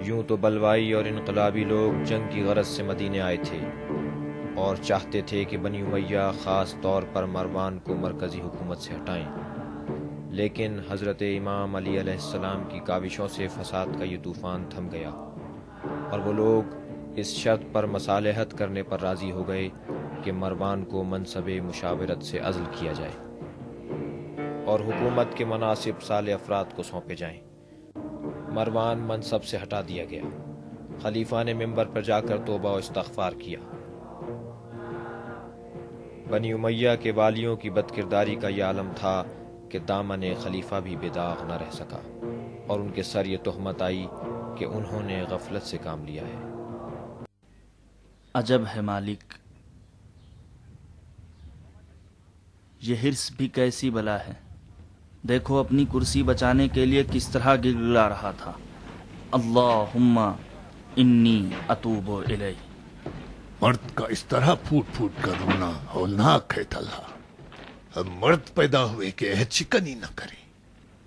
یوں تو بلوائی اور انقلابی لوگ جنگ کی غرض سے مدینے آئے تھے اور چاہتے تھے کہ بنی امیہ خاص طور پر مروان کو مرکزی حکومت سے ہٹائیں، لیکن حضرت امام علی علیہ السلام کی کاوشوں سے فساد کا یہ طوفان تھم گیا اور وہ لوگ اس شرط پر مصالحت کرنے پر راضی ہو گئے کہ مروان کو منصب مشاورت سے عزل کیا جائے اور حکومت کے مناسب صالح افراد کو سونپے جائیں۔ مروان منصب سے ہٹا دیا گیا۔ خلیفہ نے منبر پر جا کر توبہ و استغفار کیا۔ بنی امیہ کے والیوں کی بدکرداری کا یہ عالم تھا کہ دامن خلیفہ بھی بے داغ نہ رہ سکا اور ان کے سر یہ تہمت آئی کہ انہوں نے غفلت سے کام لیا ہے۔ عجب ہے مالک، یہ حرص بھی کیسی بلا ہے۔ دیکھو اپنی کرسی بچانے کے لیے کس طرح گڑگڑا رہا تھا، اللہم انی اتوب الیہ۔ مرد کا اس طرح پھوٹ پھوٹ کر رونا ہولناک ہے طلحہ۔ ہم مرد پیدا ہوئے کہ عہد شکنی نہ کریں۔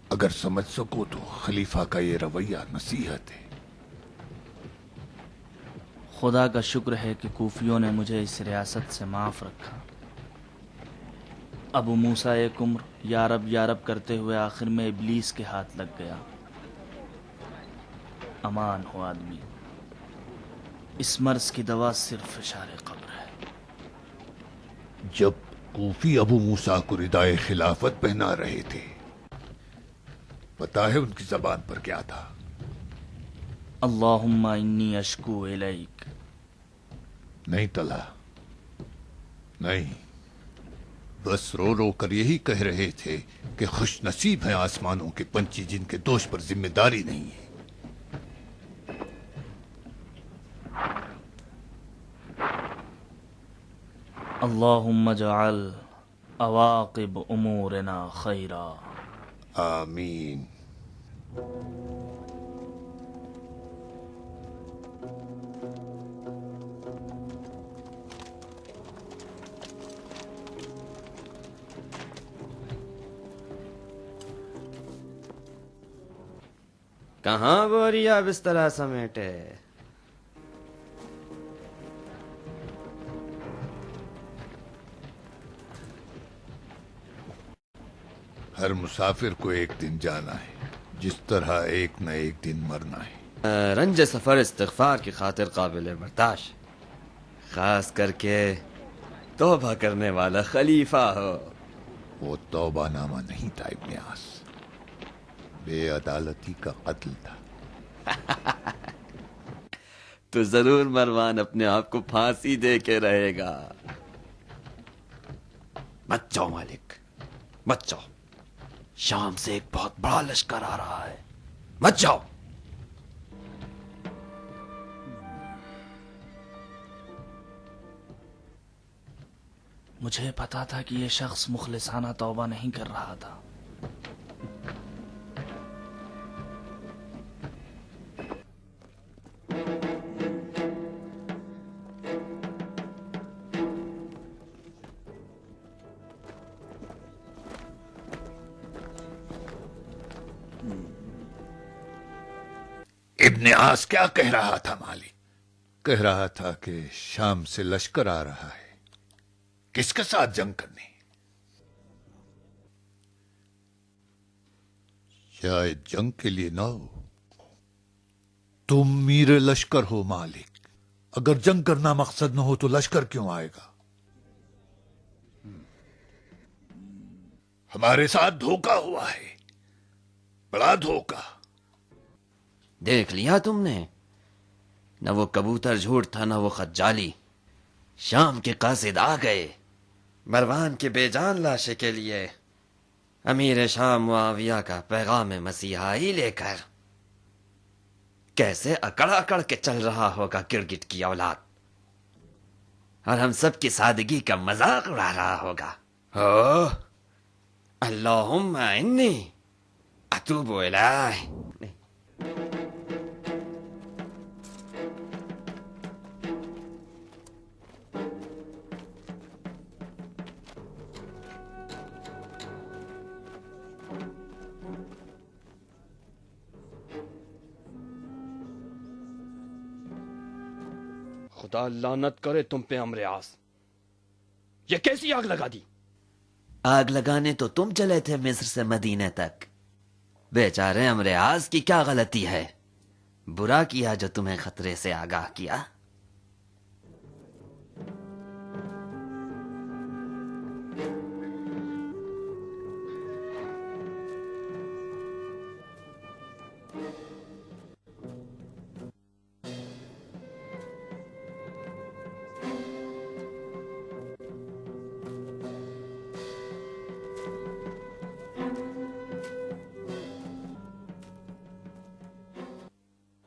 اگر سمجھ سکو تو خلیفہ کا یہ رویہ نصیحت ہے۔ خدا کا شکر ہے کہ کوفیوں نے مجھے اس ریاست سے معاف رکھا۔ ابو موسیٰ کمر یا رب کرتے ہوئے آخر میں ابلیس کے ہاتھ لگ گیا۔ امان ہو آدمی، اس مرض کی دوا صرف فشار قبر ہے۔ جب کوفی ابو موسیٰ کو ردائے خلافت پہنا رہے تھے، پتہ ہے ان کی زبان پر کیا تھا؟ اللہم انی اشکو الیک۔ نہیں طلحہ، نہیں، بس رو رو کر یہی کہہ رہے تھے کہ خوش نصیب ہیں آسمانوں کے پنچھی جن کے دوش پر ذمہ داری نہیں ہے۔ اللہم اجعل عواقب امورنا خیرا۔ آمین۔ کہاں بوریا بسترا سمیٹے؟ ہر مسافر کو ایک دن جانا ہے، جس طرح ایک نہ ایک دن مرنا ہے۔ رنج سفر استغفار کی خاطر قابل برداشت، خاص کر کے توبہ کرنے والا خلیفہ ہو۔ وہ توبہ نامہ نہیں تھا ابن عاص، بے عدالتی کا قتل تھا۔ تو ضرور مروان اپنے آپ کو پھانسی دے کے رہے گا۔ مت جاؤ مالک، مت جاؤ، شام سے ایک بہت بڑا لشکر آ رہا ہے، مت جاؤ۔ مجھے پتا تھا کہ یہ شخص مخلصانہ توبہ نہیں کر رہا تھا۔ ابن عاص کیا کہہ رہا تھا مالک؟ کہہ رہا تھا کہ شام سے لشکر آ رہا ہے، کس کے ساتھ جنگ کرنے؟ شاید جنگ کے لیے نہ ہو، تم میر لشکر ہو مالک۔ اگر جنگ کرنا مقصد نہ ہو تو لشکر کیوں آئے گا؟ ہمارے ساتھ دھوکا ہوا ہے، بڑا دھوکا۔ دیکھ لیا تم نے؟ نہ وہ کبوتر جھوٹ تھا نہ وہ خط جعلی۔ شام کے قاصد آ گئے مروان کے بے جان لاشے کے لیے، امیر شام معاویہ کا پیغام مسیحائی لے کر۔ کیسے اکڑ اکڑ کے چل رہا ہوگا گرگٹ کی اولاد، اور ہم سب کی سادگی کا مذاق اڑا رہا ہوگا۔ ہو اللہم انی اتوب الیہ۔ خدا لعنت کرے تم پہ عمرو عاص، یہ کیسی آگ لگا دی؟ آگ لگانے تو تم چلے تھے مصر سے مدینے تک، بیچارے عمرو عاص کی کیا غلطی ہے؟ برا کیا جو تمہیں خطرے سے آگاہ کیا۔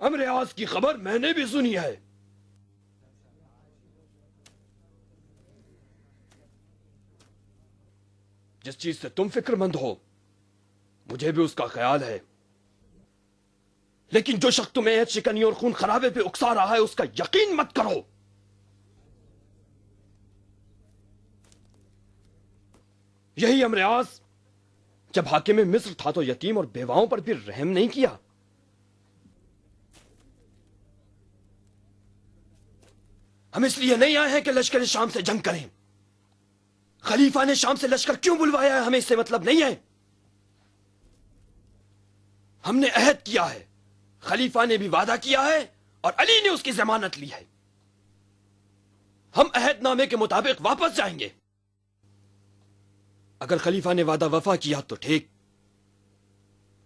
عمرو عاص کی خبر میں نے بھی سنی ہے۔ جس چیز سے تم فکر مند ہو مجھے بھی اس کا خیال ہے، لیکن جو شخص تمہیں عہد شکنی اور خون خرابے پہ اکسا رہا ہے اس کا یقین مت کرو۔ یہی عمرو عاص جب حاکم مصر تھا تو یتیم اور بیواؤں پر بھی رحم نہیں کیا۔ ہم اس لیے نہیں آئے ہیں کہ لشکر شام سے جنگ کریں۔ خلیفہ نے شام سے لشکر کیوں بلوایا ہے ہمیں اس سے مطلب نہیں ہے۔ ہم نے عہد کیا ہے، خلیفہ نے بھی وعدہ کیا ہے اور علی نے اس کی ضمانت لی ہے۔ ہم عہد نامے کے مطابق واپس جائیں گے۔ اگر خلیفہ نے وعدہ وفا کیا تو ٹھیک،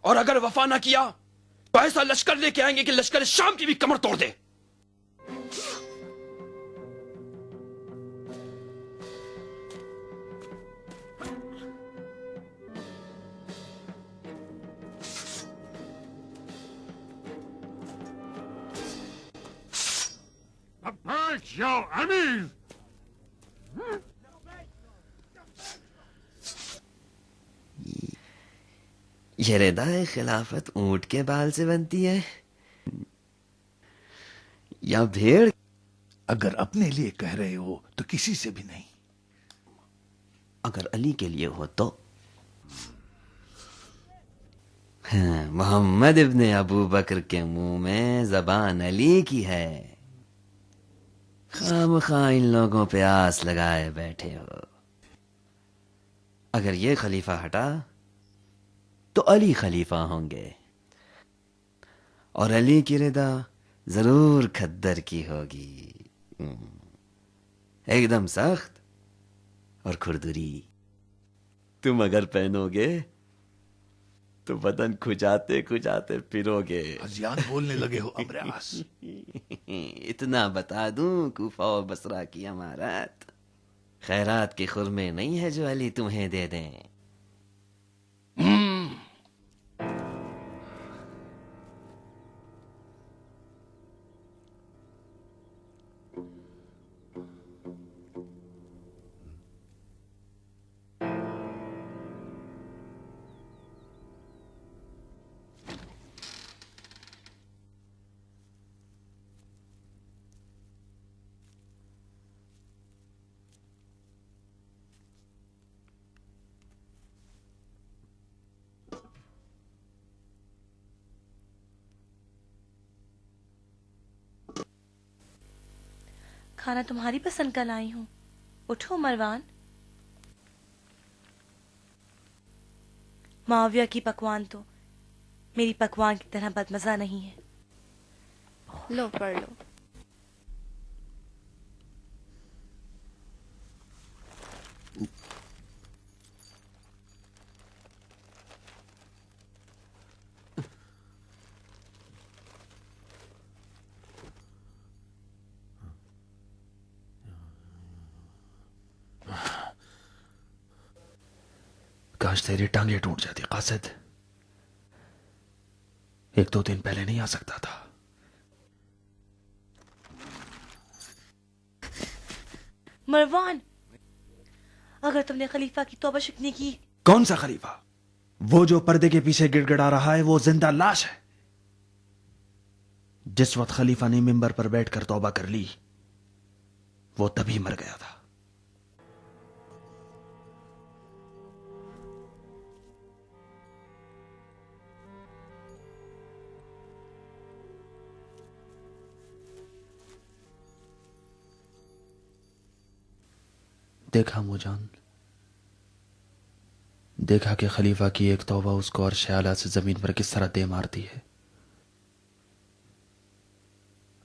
اور اگر وفا نہ کیا تو ایسا لشکر لے کے آئیں گے کہ لشکر شام کی بھی کمر توڑ دے۔ یا امیر، یہ ردائے خلافت اونٹ کے بال سے بنتی ہے یا بھیڑ؟ اگر اپنے لیے کہہ رہے ہو تو کسی سے بھی نہیں۔ اگر علی کے لیے ہو تو؟ ہاں، محمد ابن ابو بکر کے منہ میں زبان علی کی ہے، خام خواہ ان لوگوں پہ آس لگائے بیٹھے ہو۔ اگر یہ خلیفہ ہٹا تو علی خلیفہ ہوں گے، اور علی کی رضا ضرور کھدر کی ہوگی، ایک دم سخت اور کھردری۔ تم اگر پہنو گے تو بدن کھجاتے کھجاتے پھرو گے۔ ہذیان بولنے لگے ہو عمرو عاص۔ اتنا بتا دوں، کوفہ و بصرہ کی امارات خیرات کے خرمے نہیں ہے جو علی تمہیں دے دیں۔ کھانا تمہاری پسند کا لائی ہوں، اٹھو مروان۔ معاویہ کی پکوان تو میری پکوان کی طرح بدمزہ نہیں ہے، لو پڑھ لو۔ کاش تیری ٹانگیں ٹوٹ جاتی قاصد، ایک دو دن پہلے نہیں آ سکتا تھا۔ مروان، اگر تم نے خلیفہ کی توبہ شکنی کی۔ کون سا خلیفہ؟ وہ جو پردے کے پیچھے گڑ گڑا رہا ہے وہ زندہ لاش ہے۔ جس وقت خلیفہ نے ممبر پر بیٹھ کر توبہ کر لی وہ تبھی مر گیا تھا۔ دیکھا موجان، دیکھا کہ خلیفہ کی ایک توبہ اس کو عرش اعلیٰ سے زمین پر کس طرح دے مارتی ہے۔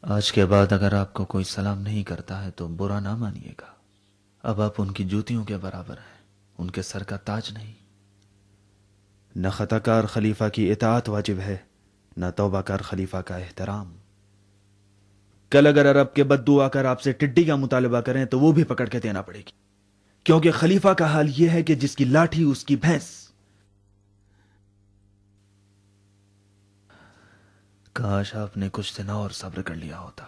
آج کے بعد اگر آپ کو کوئی سلام نہیں کرتا ہے تو برا نہ مانیے گا، اب آپ ان کی جوتیوں کے برابر ہیں، ان کے سر کا تاج نہیں۔ نہ خطا کار خلیفہ کی اطاعت واجب ہے، نہ توبہ کار خلیفہ کا احترام۔ کل اگر عرب کے بدو آ کر آپ سے ٹڈی کا مطالبہ کریں تو وہ بھی پکڑ کے دینا پڑے گی، کیونکہ خلیفہ کا حال یہ ہے کہ جس کی لاٹھی اس کی بھینس۔ کاش آپ نے کچھ دن اور صبر کر لیا ہوتا۔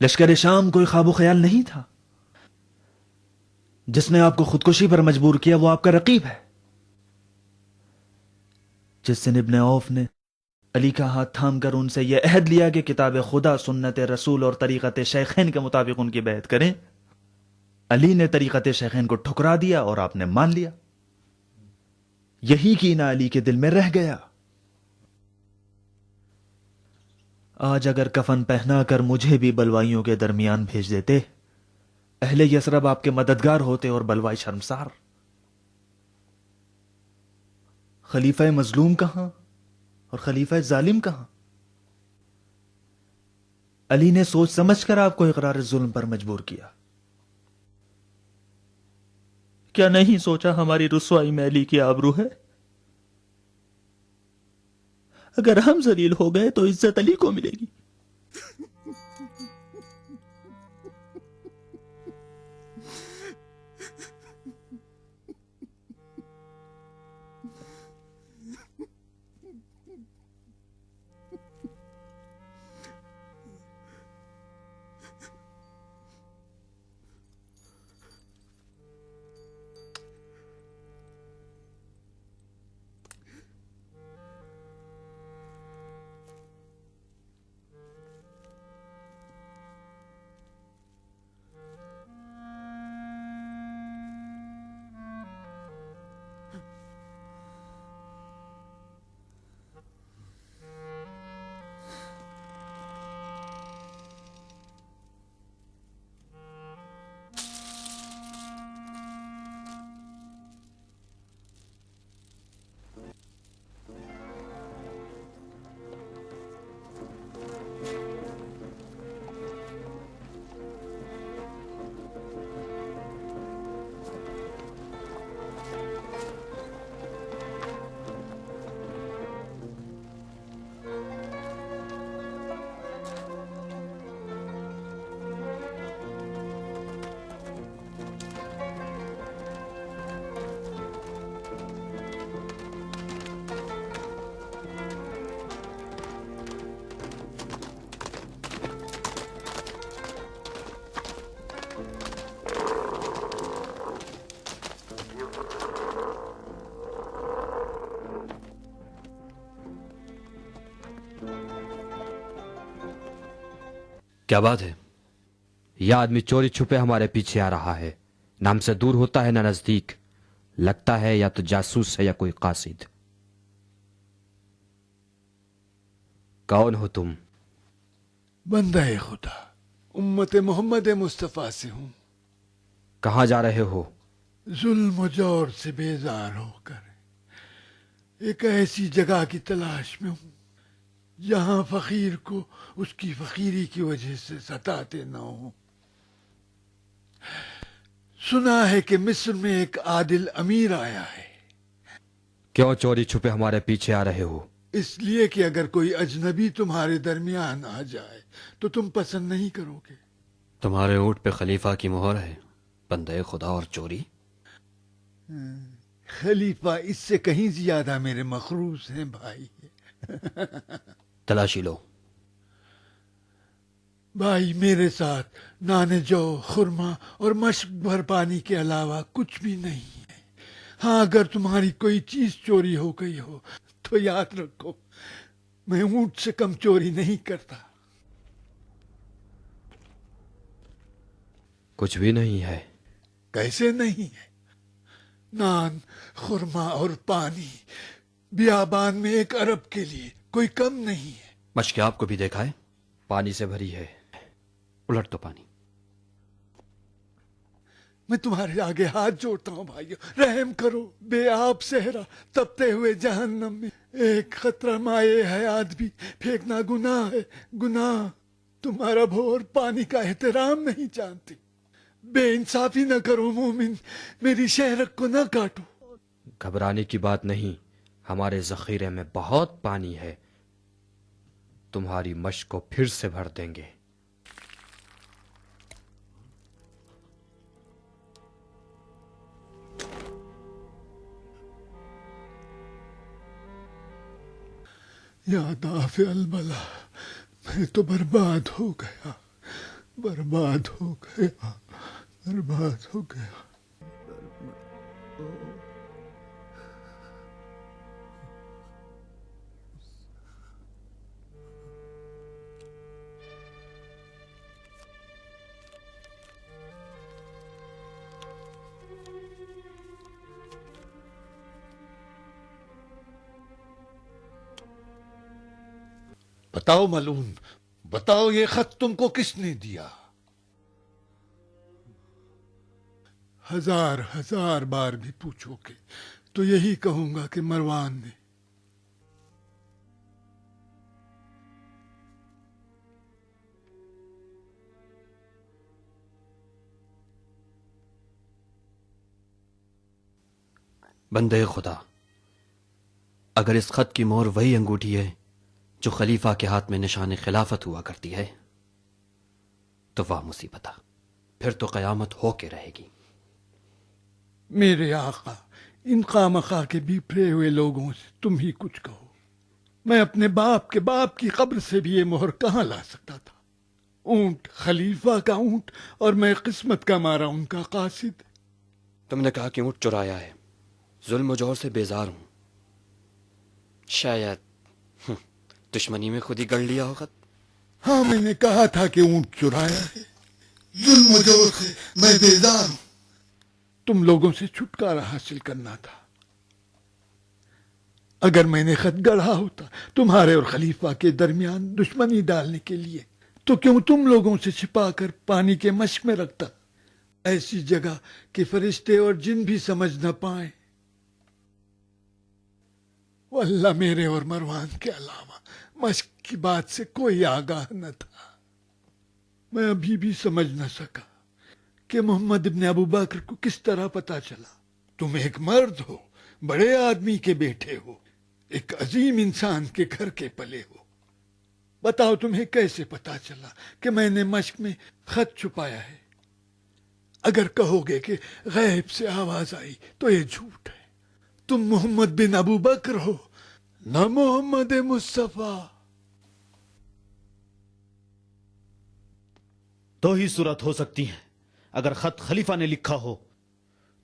لشکر شام کوئی خواب و خیال نہیں تھا، جس نے آپ کو خودکشی پر مجبور کیا وہ آپ کا رقیب ہے۔ جس دن ابن عوف نے علی کا ہاتھ تھام کر ان سے یہ عہد لیا کہ کتاب خدا، سنت رسول اور طریقت شیخین کے مطابق ان کی بیعت کریں، علی نے طریقت شیخین کو ٹھکرا دیا اور آپ نے مان لیا۔ یہی کینہ علی کے دل میں رہ گیا۔ آج اگر کفن پہنا کر مجھے بھی بلوائیوں کے درمیان بھیج دیتے، اہل یثرب آپ کے مددگار ہوتے اور بلوائی شرمسار۔ خلیفہ مظلوم کہاں اور خلیفہ ظالم کہاں؟ علی نے سوچ سمجھ کر آپ کو اقرار ظلم پر مجبور کیا۔ کیا نہیں سوچا ہماری رسوائی میں علی کی آبرو ہے؟ اگر ہم ذلیل ہو گئے تو عزت علی کو ملے گی۔ کیا بات ہے؟ یہ آدمی چوری چھپے ہمارے پیچھے آ رہا ہے، نہ ہم سے دور ہوتا ہے نہ نزدیک، لگتا ہے یا تو جاسوس ہے یا کوئی قاصد۔ کون ہو تم؟ بندہ خدا، امت محمد مصطفیٰ سے ہوں۔ کہاں جا رہے ہو؟ ظلم و جور سے بیزار ہو کر ایک ایسی جگہ کی تلاش میں ہوں جہاں فقیر کو اس کی فقیری کی وجہ سے ستاتے نہ ہوں۔ سنا ہے کہ مصر میں ایک عادل امیر آیا ہے۔ کیوں چوری چھپے ہمارے پیچھے آ رہے ہو؟ اس لیے کہ اگر کوئی اجنبی تمہارے درمیان آ جائے تو تم پسند نہیں کرو گے۔ تمہارے اونٹ پہ خلیفہ کی مہر ہے، بندے خدا اور چوری؟ خلیفہ اس سے کہیں زیادہ میرے مخروص ہیں بھائی۔ تلاشی لو۔ بھائی میرے ساتھ نان جو، خرما اور مشک بھر پانی کے علاوہ کچھ بھی نہیں ہے۔ ہاں اگر تمہاری کوئی چیز چوری ہو گئی ہو تو یاد رکھو میں اونٹ سے کم چوری نہیں کرتا۔ کچھ بھی نہیں ہے؟ کیسے نہیں ہے؟ نان، خرما اور پانی بیابان میں ایک عرب کے لیے کوئی کم نہیں ہے۔ مشک آپ کو بھی دیکھا ہے، پانی سے بھری ہے، الٹ تو پانی۔ میں تمہارے آگے ہاتھ جوڑتا ہوں بھائیو، رحم کرو، بے آب صحرا تپتے ہوئے جہنم میں ایک قطرہ مائے حیات بھی پھینکنا گناہ ہے، گناہ۔ تمہارا بھور پانی کا احترام نہیں جانتی، بے انصافی نہ کرو مومن، میری شہرک کو نہ کاٹو۔ گھبرانے کی بات نہیں، ہمارے ذخیرے میں بہت پانی ہے، تمہاری مشق کو پھر سے بھر دیں گے۔ یا دافع البلا، میں تو برباد ہو گیا، برباد ہو گیا، برباد ہو گیا۔ بتاؤ ملعون، بتاؤ یہ خط تم کو کس نے دیا؟ ہزار ہزار بار بھی پوچھو گے تو یہی کہوں گا کہ مروان نے۔ بندے خدا، اگر اس خط کی مہر وہی انگوٹھی ہے جو خلیفہ کے ہاتھ میں نشان خلافت ہوا کرتی ہے تو واہ مصیبت، پھر تو قیامت ہو کے رہے گی۔ میرے آقا، ان خامخواہ کے بپھرے ہوئے لوگوں سے تم ہی کچھ کہو۔ میں اپنے باپ کے باپ کی قبر سے بھی یہ مہر کہاں لا سکتا تھا؟ اونٹ خلیفہ کا اونٹ، اور میں قسمت کا مارا ان کا قاصد۔ تم نے کہا کہ اونٹ چرایا ہے، ظلم و جور سے بیزار ہوں، شاید دشمنی میں خود ہی گڑ لیا ہوگا۔ ہاں، میں نے کہا تھا کہ اونٹ چرایا ہے، ظلم و جور سے میں بیزار ہوں۔ تم لوگوں سے چھٹکارا حاصل کرنا تھا۔ اگر میں نے خط گڑھا ہوتا تمہارے اور خلیفہ کے درمیان دشمنی ڈالنے کے لیے تو کیوں تم لوگوں سے چھپا کر پانی کے مشق میں رکھتا، ایسی جگہ کہ فرشتے اور جن بھی سمجھ نہ پائیں۔ واللہ میرے اور مروان کے علاوہ مشق کی بات سے کوئی آگاہ نہ تھا۔ میں ابھی بھی سمجھ نہ سکا کہ محمد ابن ابو بکر کو کس طرح پتا چلا۔ تم ایک مرد ہو، بڑے آدمی کے بیٹے ہو، ایک عظیم انسان کے گھر کے پلے ہو، بتاؤ تمہیں کیسے پتا چلا کہ میں نے مشق میں خط چھپایا ہے؟ اگر کہو گے کہ غیب سے آواز آئی تو یہ جھوٹ ہے۔ تم محمد بن ابو بکر ہو، نہ محمد مصطفیٰ۔ دو ہی صورت ہو سکتی ہیں، اگر خط خلیفہ نے لکھا ہو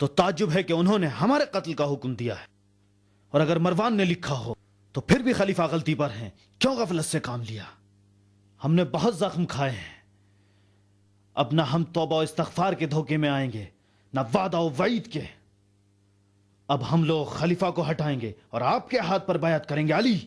تو تعجب ہے کہ انہوں نے ہمارے قتل کا حکم دیا ہے، اور اگر مروان نے لکھا ہو تو پھر بھی خلیفہ غلطی پر ہیں، کیوں غفلت سے کام لیا؟ ہم نے بہت زخم کھائے ہیں، اب نہ ہم توبہ و استغفار کے دھوکے میں آئیں گے، نہ وعدہ و وعید کے۔ اب ہم لوگ خلیفہ کو ہٹائیں گے اور آپ کے ہاتھ پر بیعت کریں گے۔ علی،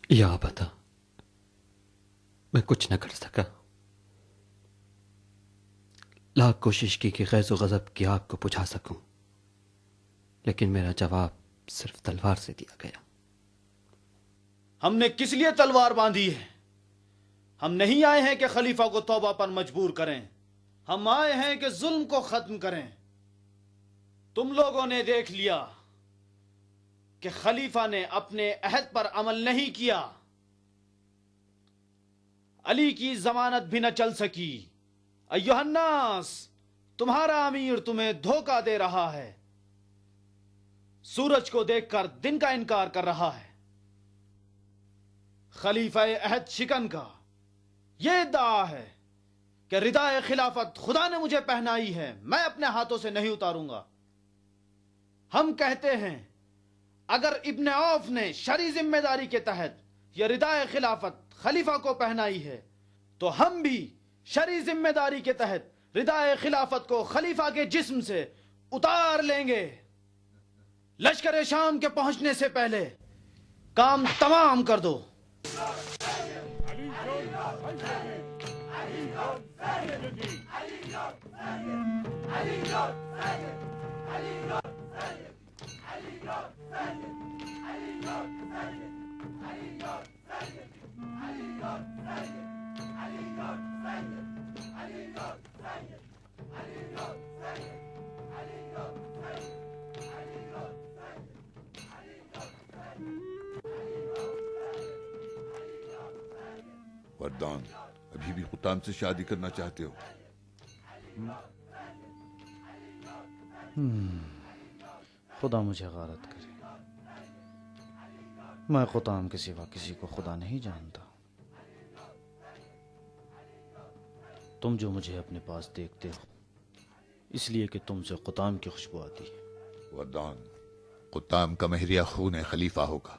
یا بتا، میں کچھ نہ کر سکا، لاکھ کوشش کی کہ غیظ و غضب کی آگ کو بجھا سکوں، لیکن میرا جواب صرف تلوار سے دیا گیا۔ ہم نے کس لیے تلوار باندھی ہے؟ ہم نہیں آئے ہیں کہ خلیفہ کو توبہ پر مجبور کریں، ہم آئے ہیں کہ ظلم کو ختم کریں۔ تم لوگوں نے دیکھ لیا کہ خلیفہ نے اپنے عہد پر عمل نہیں کیا، علی کی ضمانت بھی نہ چل سکی۔ ایھا الناس، تمہارا امیر تمہیں دھوکہ دے رہا ہے، سورج کو دیکھ کر دن کا انکار کر رہا ہے۔ خلیفہ عہد شکن کا یہ ادعا ہے کہ ردائے خلافت خدا نے مجھے پہنائی ہے، میں اپنے ہاتھوں سے نہیں اتاروں گا۔ ہم کہتے ہیں اگر ابن عوف نے شرعی ذمہ داری کے تحت یہ ردائے خلافت خلیفہ کو پہنائی ہے تو ہم بھی شرعی ذمہ داری کے تحت ردائے خلافت کو خلیفہ کے جسم سے اتار لیں گے۔ لشکر شام کے پہنچنے سے پہلے کام تمام کر دو۔ وردان، ابھی بھی قطام سے شادی کرنا چاہتے ہو؟ خدا مجھے غارت کرے، میں قطام کے سوا کسی کو خدا نہیں جانتا۔ تم جو مجھے اپنے پاس دیکھتے ہو اس لیے کہ تم سے قطام کی خوشبو آتی ہے۔ وردان، قطام کا مہریہ خون خلیفہ ہوگا۔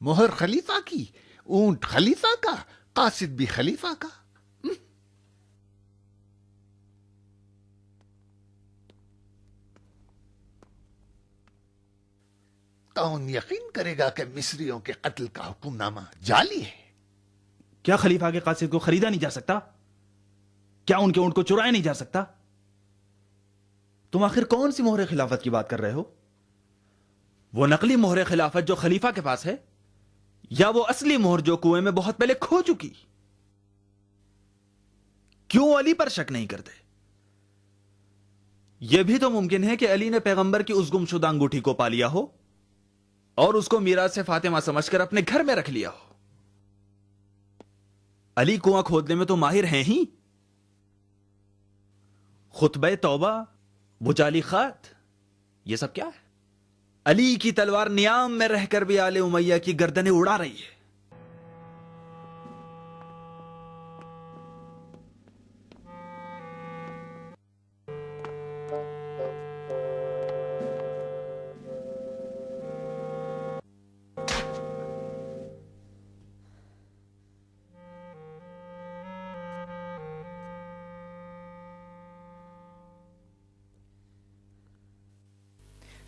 مہر خلیفہ کی، اونٹ خلیفہ کا، قاصد بھی خلیفہ کا۔ کون یقین کرے گا کہ مصریوں کے قتل کا حکم نامہ جعلی ہے؟ کیا خلیفہ کے قاصد کو خریدا نہیں جا سکتا؟ کیا ان کے اونٹ کو چرایا نہیں جا سکتا؟ تم آخر کون سی مہر خلافت کی بات کر رہے ہو؟ وہ نقلی مہر خلافت جو خلیفہ کے پاس ہے، یا وہ اصلی مہر جو کنویں میں بہت پہلے کھو چکی؟ کیوں علی پر شک نہیں کرتے؟ یہ بھی تو ممکن ہے کہ علی نے پیغمبر کی اس گمشدہ انگوٹھی کو پا لیا ہو اور اس کو میراث سے فاطمہ سمجھ کر اپنے گھر میں رکھ لیا ہو۔ علی کنواں کھودنے میں تو ماہر ہیں ہی۔ خطبہ توبہ، وہ جعلی خط، یہ سب کیا ہے؟ علی کی تلوار نیام میں رہ کر بھی آل امیہ کی گردنیں اڑا رہی ہے۔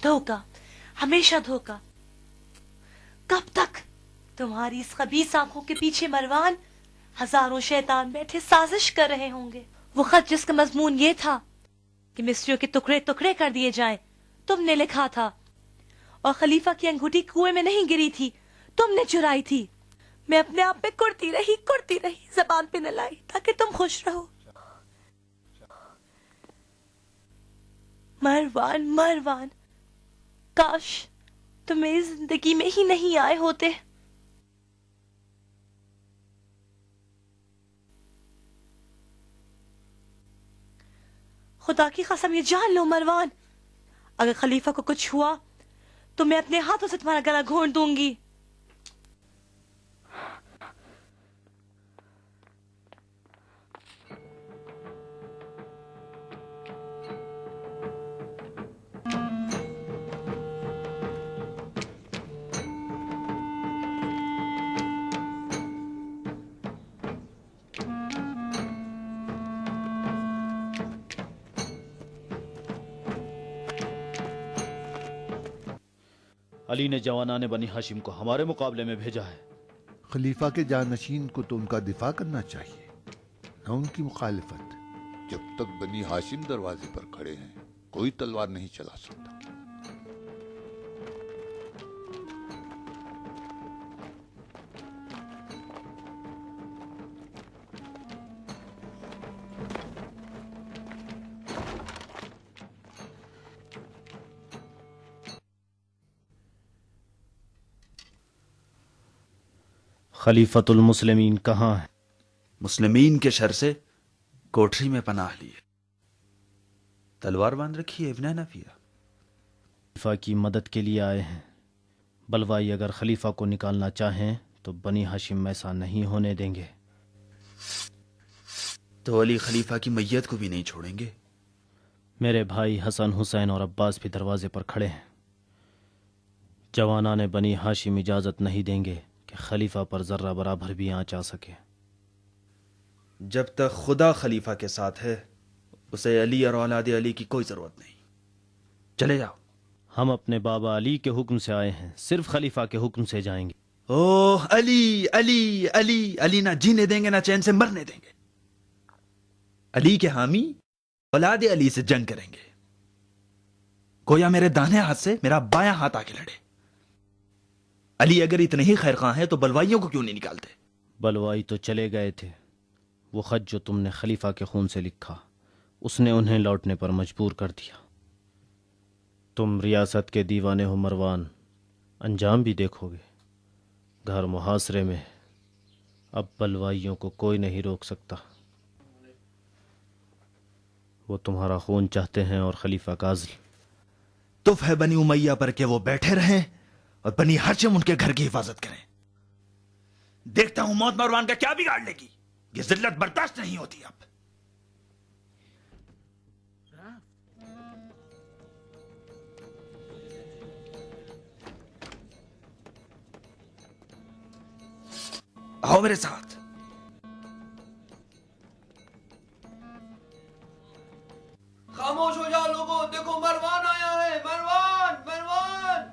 دھوکا، ہمیشہ دھوکا۔ کب تک تمہاری اس خبیث آنکھوں کے پیچھے مروان ہزاروں شیطان بیٹھے سازش کر رہے ہوں گے؟ وہ خط جس کا مضمون یہ تھا کہ مصریوں کے ٹکڑے ٹکڑے کر دیے جائیں، تم نے لکھا تھا، اور خلیفہ کی انگوٹھی کنویں میں نہیں گری تھی، تم نے چرائی تھی۔ میں اپنے آپ میں کرتی رہی، زبان پہ نہ لائی تاکہ تم خوش رہو۔ مروان، کاش تم میری زندگی میں ہی نہیں آئے ہوتے۔ خدا کی قسم یہ جان لو مروان، اگر خلیفہ کو کچھ ہوا تو میں اپنے ہاتھوں سے تمہارا گلا گھونٹ دوں گی۔ علی نے جوانان بنی ہاشم کو ہمارے مقابلے میں بھیجا ہے۔ خلیفہ کے جانشین کو تو ان کا دفاع کرنا چاہیے، نہ ان کی مخالفت۔ جب تک بنی ہاشم دروازے پر کھڑے ہیں کوئی تلوار نہیں چلا سکتا۔ خلیفۃ المسلمین کہاں ہے؟ مسلمین کے شر سے کوٹری میں پناہ لیے، تلوار باندھ رکھی ہے ابن نفیہ۔ خلیفہ کی مدد کے لیے آئے ہیں۔ بلوائی اگر خلیفہ کو نکالنا چاہیں تو بنی ہاشم ایسا نہیں ہونے دیں گے۔ تو علی خلیفہ کی میت کو بھی نہیں چھوڑیں گے۔ میرے بھائی حسن، حسین اور عباس بھی دروازے پر کھڑے ہیں۔ جوانان بنی ہاشم اجازت نہیں دیں گے کہ خلیفہ پر ذرہ برابر بھی آنچ آ سکے۔ جب تک خدا خلیفہ کے ساتھ ہے اسے علی اور اولاد علی کی کوئی ضرورت نہیں۔ چلے جاؤ۔ ہم اپنے بابا علی کے حکم سے آئے ہیں، صرف خلیفہ کے حکم سے جائیں گے۔ اوہ علی علی علی علی، نہ جینے دیں گے نہ چین سے مرنے دیں گے۔ علی کے حامی اولاد علی سے جنگ کریں گے، گویا میرے داہنے ہاتھ سے میرا بایاں ہاتھ آ کے لڑے۔ علی اگر اتنے ہی خیر خواہ ہیں تو بلوائیوں کو کیوں نہیں نکالتے؟ بلوائی تو چلے گئے تھے۔ وہ خط جو تم نے خلیفہ کے خون سے لکھا، اس نے انہیں لوٹنے پر مجبور کر دیا۔ تم ریاست کے دیوانے ہو مروان، انجام بھی دیکھو گے۔ گھر محاصرے میں، اب بلوائیوں کو کوئی نہیں روک سکتا۔ وہ تمہارا خون چاہتے ہیں اور خلیفہ کا عزل۔ تف ہے بنی امیہ پر کہ وہ بیٹھے رہیں اور بنی ہاشم ان کے گھر کی حفاظت کریں۔ دیکھتا ہوں موت مروان کا کیا بگاڑ لے گی۔ یہ ذلت برداشت نہیں ہوتی اب۔ آؤ میرے ساتھ۔ خاموش ہو جاؤ لوگوں، دیکھو مروان آیا ہے، مروان مروان۔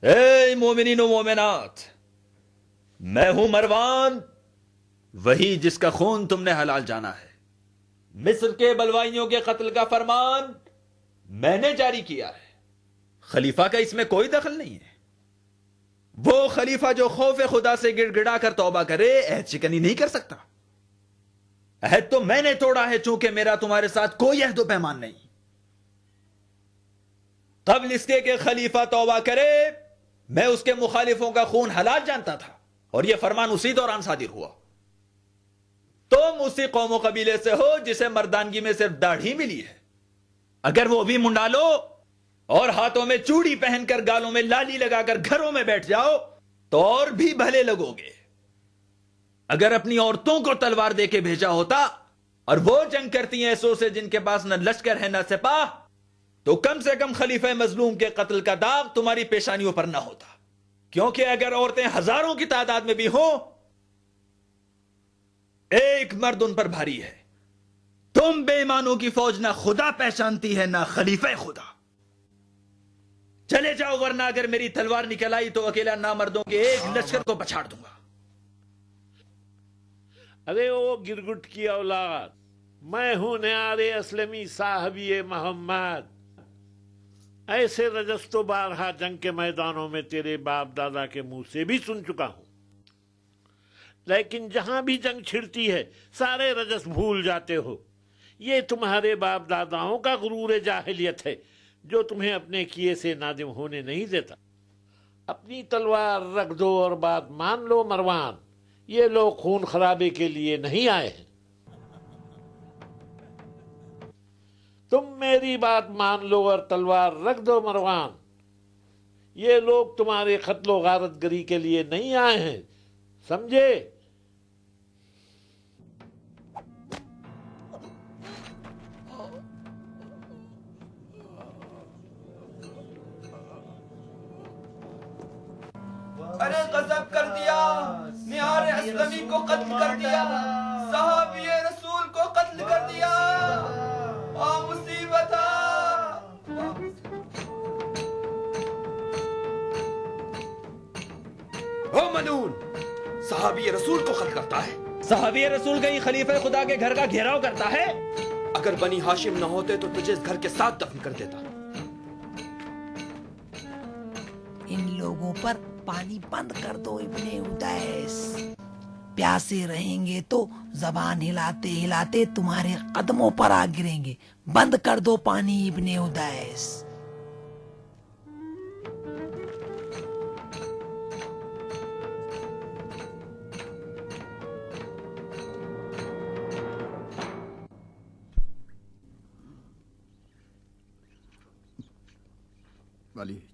اے مومنین و مومنات، میں ہوں مروان، وہی جس کا خون تم نے حلال جانا ہے۔ مصر کے بلوائیوں کے قتل کا فرمان میں نے جاری کیا ہے۔ خلیفہ کا اس میں کوئی دخل نہیں ہے۔ وہ خلیفہ جو خوف خدا سے گڑ گڑا کر توبہ کرے عہد شکنی نہیں کر سکتا۔ عہد تو میں نے توڑا ہے، چونکہ میرا تمہارے ساتھ کوئی عہد و پیمان نہیں۔ قبل اس کے کہ خلیفہ توبہ کرے میں اس کے مخالفوں کا خون حلال جانتا تھا، اور یہ فرمان اسی دوران صادر ہوا۔ تم اسی قوم و قبیلے سے ہو جسے مردانگی میں صرف داڑھی ملی ہے۔ اگر وہ بھی منڈا لو اور ہاتھوں میں چوڑی پہن کر گالوں میں لالی لگا کر گھروں میں بیٹھ جاؤ تو اور بھی بھلے لگو گے۔ اگر اپنی عورتوں کو تلوار دے کے بھیجا ہوتا اور وہ جنگ کرتی ہیں ایسوں سے جن کے پاس نہ لشکر ہے نہ سپاہ، تو کم سے کم خلیفہ مظلوم کے قتل کا داغ تمہاری پیشانیوں پر نہ ہوتا۔ کیونکہ اگر عورتیں ہزاروں کی تعداد میں بھی ہوں، ایک مرد ان پر بھاری ہے۔ تم بے ایمانوں کی فوج نہ خدا پہچانتی ہے نہ خلیفہ خدا۔ چلے جاؤ، ورنہ اگر میری تلوار نکل آئی تو اکیلا نامردوں کے ایک لشکر کو پچھاڑ دوں گا۔ ارے او گرگٹ کی اولاد، میں ہوں نیار اسلمی صاحبی محمد۔ ایسے رجس تو بارہا جنگ کے میدانوں میں تیرے باپ دادا کے منہ سے بھی سن چکا ہوں، لیکن جہاں بھی جنگ چھڑتی ہے سارے رجس بھول جاتے ہو۔ یہ تمہارے باپ داداؤں کا غرور جاہلیت ہے جو تمہیں اپنے کیے سے نادم ہونے نہیں دیتا۔ اپنی تلوار رکھ دو اور بات مان لو مروان، یہ لوگ خون خرابے کے لیے نہیں آئے ہیں۔ تم میری بات مان لو اور تلوار رکھ دو مروان، یہ لوگ تمہارے قتل و غارت گری کے لیے نہیں آئے ہیں، سمجھے؟ ارے غضب کر دیا، نیار اسلمی کو قتل کر دیا، صحابی رسول کو قتل کر دیا، مصیبت او ملعون، صحابی رسول کو قتل کرتا ہے؟ صحابی رسول کا ہی خلیفہ خدا کے گھر کا گھیراؤ کرتا ہے؟ اگر بنی ہاشم نہ ہوتے تو تجھے اس گھر کے ساتھ دفن کر دیتا۔ ان لوگوں پر پانی بند کر دو ابن ادیس۔ پیاسے رہیں گے تو زبان ہلاتے ہلاتے تمہارے قدموں پر آ گریں گے. بند کر دو پانی ابن ادیس. ولید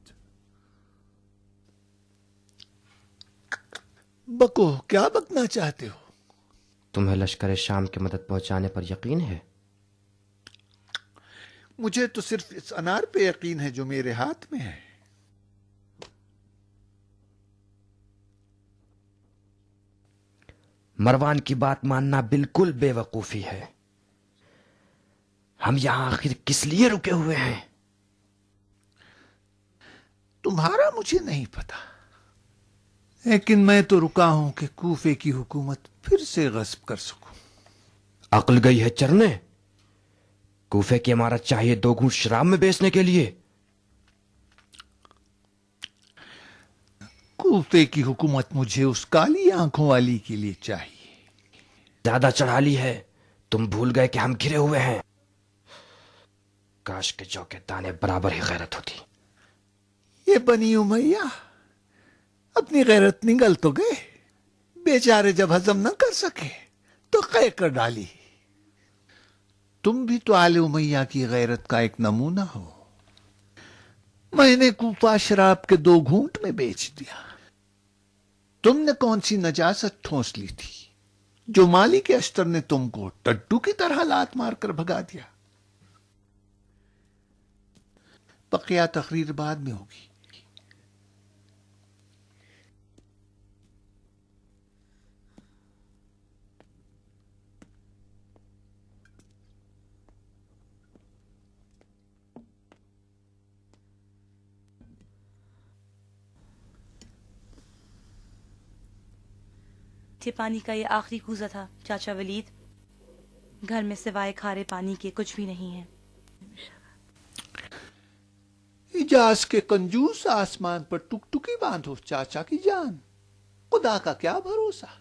بکو، کیا بکنا چاہتے ہو؟ تمہیں لشکر شام کی مدد پہنچانے پر یقین ہے؟ مجھے تو صرف اس انار پہ یقین ہے جو میرے ہاتھ میں ہے. مروان کی بات ماننا بالکل بے وقوفی ہے. ہم یہاں آخر کس لیے رکے ہوئے ہیں؟ تمہارا مجھے نہیں پتا، لیکن میں تو رکا ہوں کہ کوفے کی حکومت پھر سے غصب کر سکوں. عقل گئی ہے چرنے؟ کوفے کی عمارت چاہیے 2 گھونٹ شراب میں بیچنے کے لیے. کوفے کی حکومت مجھے اس کالی آنکھوں والی کے لیے چاہیے. زیادہ چڑھا لی ہے. تم بھول گئے کہ ہم گھرے ہوئے ہیں. کاش کے جو کے دانے برابر ہی غیرت ہوتی. یہ بنی امیہ اپنی غیرت نگل تو گئے، بیچارے جب ہضم نہ کر سکے تو قے کر ڈالی. تم بھی تو آل امیہ کی غیرت کا ایک نمونہ ہو. میں نے کوفہ شراب کے 2 گھونٹ میں بیچ دیا. تم نے کون سی نجاست ٹھونس لی تھی جو مالی کے اشتر نے تم کو ٹڈو کی طرح لات مار کر بھگا دیا؟ بقیہ تقریر بعد میں ہوگی. پانی کا یہ آخری کوزہ تھا چاچا ولید. گھر میں سوائے کھارے پانی کے کچھ بھی نہیں ہے. حجاز کے کنجوس آسمان پر ٹک ٹکی باندھو چاچا کی جان. خدا کا کیا بھروسہ،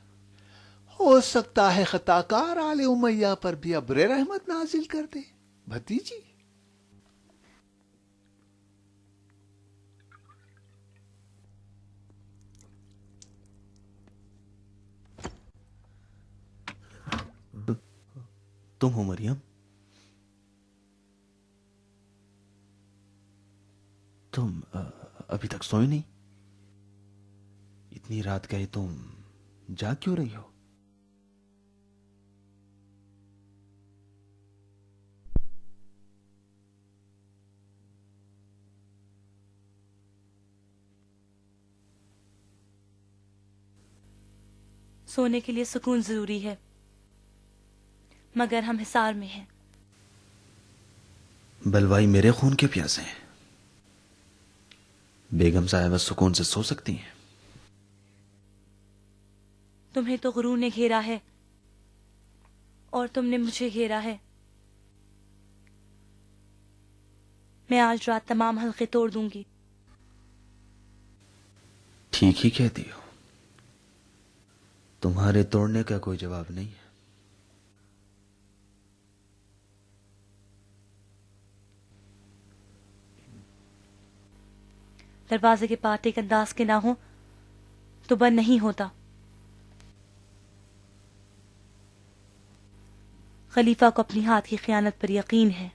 ہو سکتا ہے خطا کار آل امیہ پر بھی ابر رحمت نازل کر دے. بھتیجی تم ہو مریم؟ تم ابھی تک سوئی نہیں؟ اتنی رات گئے تم جاگ کیوں رہی ہو؟ سونے کے لیے سکون ضروری ہے، مگر ہم حصار میں ہیں. بلوائی میرے خون کے پیاسے ہیں. بیگم صاحبہ سکون سے سو سکتی ہیں. تمہیں تو غرور نے گھیرا ہے اور تم نے مجھے گھیرا ہے. میں آج رات تمام حلقے توڑ دوں گی. ٹھیک ہی کہتی ہو. تمہارے توڑنے کا کوئی جواب نہیں ہے. دروازے کے پاٹ ایک انداز کے نہ ہو تو بند نہیں ہوتا. خلیفہ کو اپنی ہاتھ کی خیانت پر یقین ہے.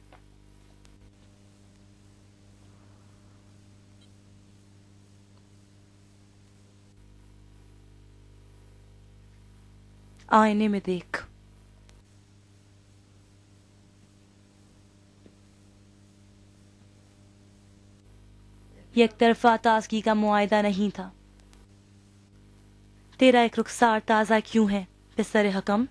آئینے میں دیکھ. یک طرفہ تازگی کا معاہدہ نہیں تھا. تیرا ایک رخسار تازہ کیوں ہے پسر حکم؟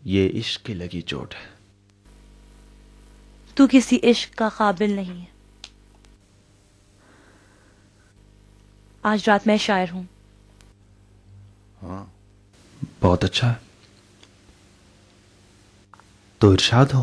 یہ عشق کی لگی چوٹ ہے. تو کسی عشق کا قابل نہیں ہے. آج رات میں شاعر ہوں. ہاں بہت اچھا ہے. تو ارشاد ہو.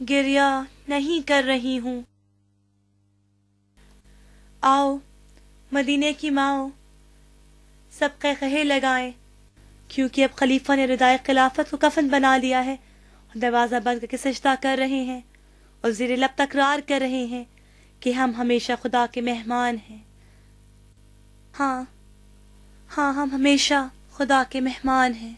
گریہ نہیں کر رہی ہوں. آؤ مدینے کی ماؤ سب قہقہے لگائیں، کیونکہ اب خلیفہ نے ردائے خلافت کو کفن بنا لیا ہے، دروازہ بند کر کے سجدہ کر رہے ہیں اور زیر لب تکرار کر رہے ہیں کہ ہم ہمیشہ خدا کے مہمان ہیں. ہاں ہاں ہم ہمیشہ خدا کے مہمان ہیں.